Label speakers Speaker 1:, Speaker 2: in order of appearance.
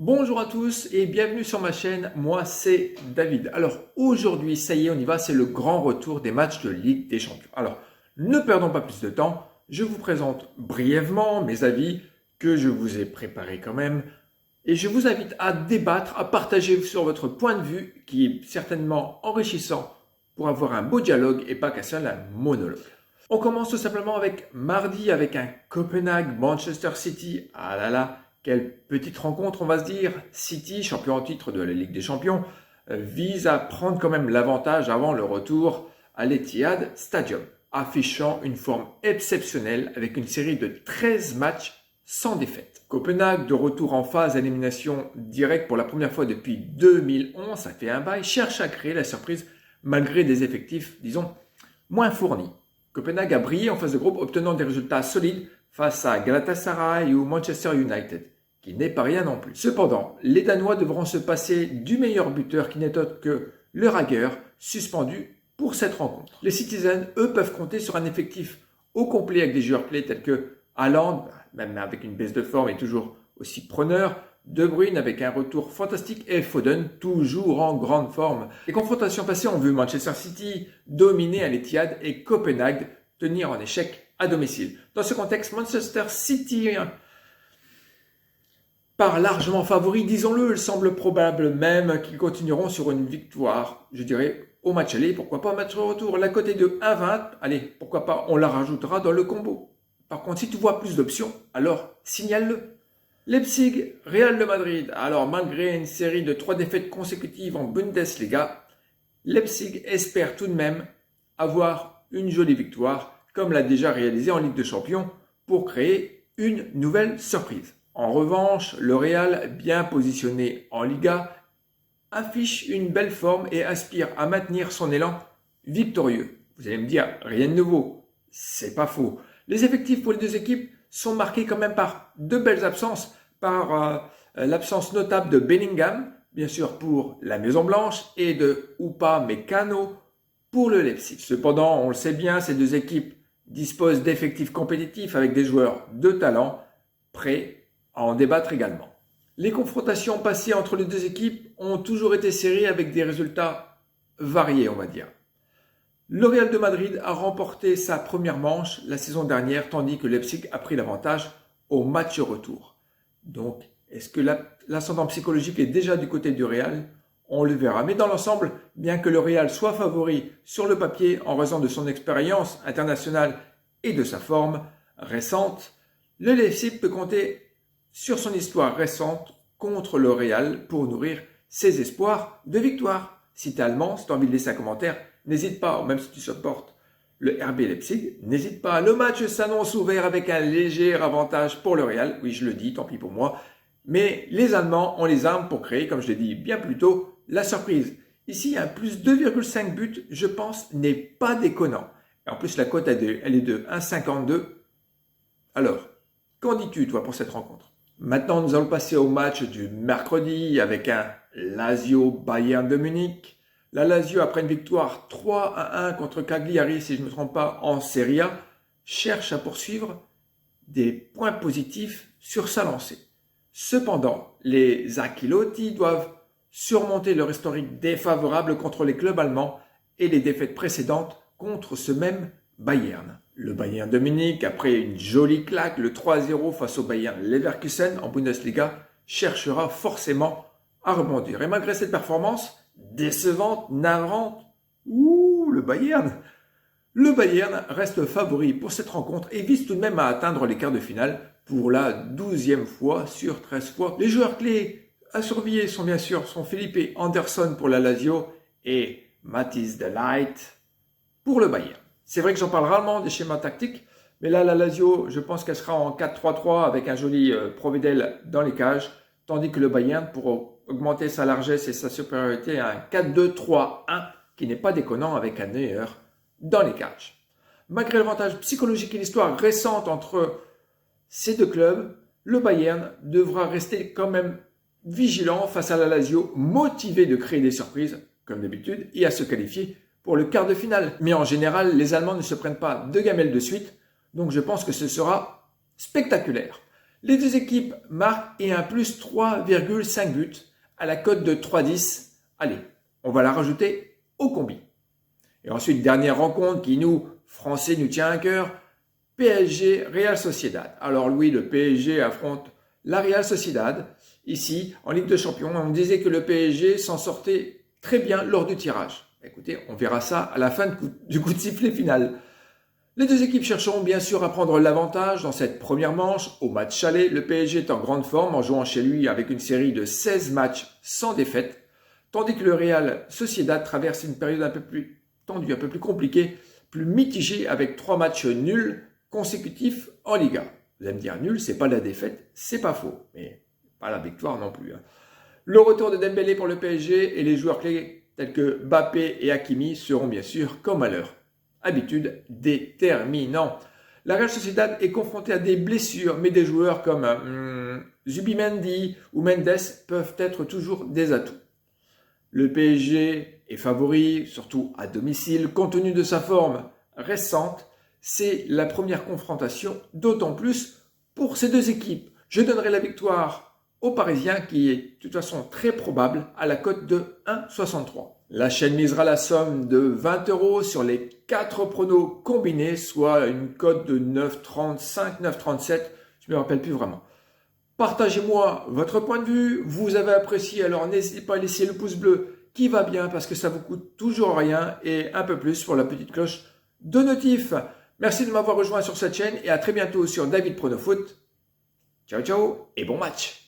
Speaker 1: Bonjour à tous et bienvenue sur ma chaîne, moi c'est David. Alors aujourd'hui, ça y est, on y va, c'est le grand retour des matchs de Ligue des Champions. Alors, ne perdons pas plus de temps, je vous présente brièvement mes avis que je vous ai préparés quand même et je vous invite à débattre, à partager sur votre point de vue qui est certainement enrichissant pour avoir un beau dialogue et pas qu'un seul monologue. On commence tout simplement avec mardi avec un Copenhague-Manchester City. Ah là là, quelle petite rencontre on va se dire. City, champion en titre de la Ligue des Champions, vise à prendre quand même l'avantage avant le retour à l'Etihad Stadium, affichant une forme exceptionnelle avec une série de 13 matchs sans défaite. Copenhague, de retour en phase d'élimination directe pour la première fois depuis 2011, ça fait un bail, cherche à créer la surprise malgré des effectifs, disons, moins fournis. Copenhague a brillé en phase de groupe, obtenant des résultats solides face à Galatasaray ou Manchester United, qui n'est pas rien non plus. Cependant, les Danois devront se passer du meilleur buteur qui n'est autre que le Rager, suspendu pour cette rencontre. Les Citizens, eux, peuvent compter sur un effectif au complet avec des joueurs clés tels que Haaland, même avec une baisse de forme et toujours aussi preneur, De Bruyne avec un retour fantastique et Foden toujours en grande forme. Les confrontations passées ont vu Manchester City dominer à l'Etihad et Copenhague tenir en échec à domicile. Dans ce contexte, Manchester City part largement favori, disons-le. Il semble probable même qu'ils continueront sur une victoire, je dirais, au match aller. Pourquoi pas au match retour. La cote est de 1,20. Allez, pourquoi pas, on la rajoutera dans le combo. Par contre, si tu vois plus d'options, alors signale-le. Leipzig, Real de Madrid. Alors, malgré une série de 3 défaites consécutives en Bundesliga, Leipzig espère tout de même avoir une jolie victoire, comme l'a déjà réalisé en Ligue des Champions, pour créer une nouvelle surprise. En revanche, le Real, bien positionné en Liga, affiche une belle forme et aspire à maintenir son élan victorieux. Vous allez me dire, rien de nouveau. C'est pas faux. Les effectifs pour les deux équipes sont marqués quand même par de belles absences, par l'absence notable de Bellingham, bien sûr pour la Maison Blanche, et de Upamecano pour le Leipzig. Cependant, on le sait bien, ces deux équipes disposent d'effectifs compétitifs avec des joueurs de talent prêts à en débattre également. Les confrontations passées entre les deux équipes ont toujours été serrées avec des résultats variés, on va dire. Le Real de Madrid a remporté sa première manche la saison dernière, tandis que Leipzig a pris l'avantage au match retour. Donc, est-ce que l'ascendant psychologique est déjà du côté du Real? On le verra. Mais dans l'ensemble, bien que le Real soit favori sur le papier en raison de son expérience internationale et de sa forme récente, le Leipzig peut compter sur son histoire récente contre le Real pour nourrir ses espoirs de victoire. Si tu es allemand, si tu as envie de laisser un commentaire, n'hésite pas, même si tu supportes le RB Leipzig, n'hésite pas. Le match s'annonce ouvert avec un léger avantage pour le Real. Oui, je le dis, tant pis pour moi. Mais les Allemands ont les armes pour créer, comme je l'ai dit bien plus tôt, la surprise. Ici, un plus 2,5 buts, je pense, n'est pas déconnant. Et en plus, la cote, elle est de 1,52. Alors, qu'en dis-tu, toi, pour cette rencontre? Maintenant, nous allons passer au match du mercredi avec un Lazio Bayern de Munich. La Lazio, après une victoire 3-1 contre Cagliari, si je ne me trompe pas, en Serie A, cherche à poursuivre des points positifs sur sa lancée. Cependant, les Aquiloti doivent surmonter leur historique défavorable contre les clubs allemands et les défaites précédentes contre ce même Bayern. Le Bayern de Munich, après une jolie claque, le 3-0 face au Bayern Leverkusen en Bundesliga, cherchera forcément à rebondir. Et malgré cette performance décevante, navrante, le Bayern reste favori pour cette rencontre et vise tout de même à atteindre les quarts de finale pour la 12e fois sur 13 fois. Les joueurs clés à surveiller sont bien sûr Felipe Anderson pour la Lazio et Matthijs de Ligt pour le Bayern. C'est vrai que j'en parle rarement des schémas tactiques, mais là la Lazio, je pense qu'elle sera en 4-3-3 avec un joli Provedel dans les cages, tandis que le Bayern, pour augmenter sa largesse et sa supériorité, a un 4-2-3-1 qui n'est pas déconnant avec un Neuer dans les cages. Malgré l'avantage psychologique et l'histoire récente entre ces deux clubs, le Bayern devra rester quand même vigilant face à la Lazio, motivé de créer des surprises, comme d'habitude, et à se qualifier pour le quart de finale. Mais en général, les Allemands ne se prennent pas de gamelles de suite, donc je pense que ce sera spectaculaire. Les deux équipes marquent et un plus 3,5 buts à la cote de 3,10. Allez, on va la rajouter au combi. Et ensuite, dernière rencontre qui nous, Français, nous tient à cœur, PSG Real Sociedad. Alors oui, le PSG affronte la Real Sociedad. Ici, en Ligue des Champions, on disait que le PSG s'en sortait très bien lors du tirage. Écoutez, on verra ça à la fin du coup de sifflet final. Les deux équipes chercheront bien sûr à prendre l'avantage dans cette première manche. Au match aller, le PSG est en grande forme en jouant chez lui avec une série de 16 matchs sans défaite, tandis que le Real Sociedad traverse une période un peu plus tendue, un peu plus compliquée, plus mitigée avec 3 matchs nuls consécutifs en Liga. Vous allez me dire, nul, c'est pas la défaite, c'est pas faux, mais pas la victoire non plus. Le retour de Dembélé pour le PSG et les joueurs clés tels que Mbappé et Hakimi seront bien sûr, comme à leur habitude, déterminants. La Real Sociedad est confrontée à des blessures, mais des joueurs comme Zubimendi ou Mendes peuvent être toujours des atouts. Le PSG est favori, surtout à domicile, compte tenu de sa forme récente. C'est la première confrontation, d'autant plus pour ces deux équipes. Je donnerai la victoire aux Parisiens qui est de toute façon très probable à la cote de 1,63. La chaîne misera la somme de 20 € sur les 4 pronos combinés, soit une cote de 9,35, 9,37, je ne me rappelle plus vraiment. Partagez-moi votre point de vue, vous avez apprécié, alors n'hésitez pas à laisser le pouce bleu qui va bien parce que ça vous coûte toujours rien et un peu plus pour la petite cloche de notif. Merci de m'avoir rejoint sur cette chaîne et à très bientôt sur David Pronofoot. Ciao ciao et bon match!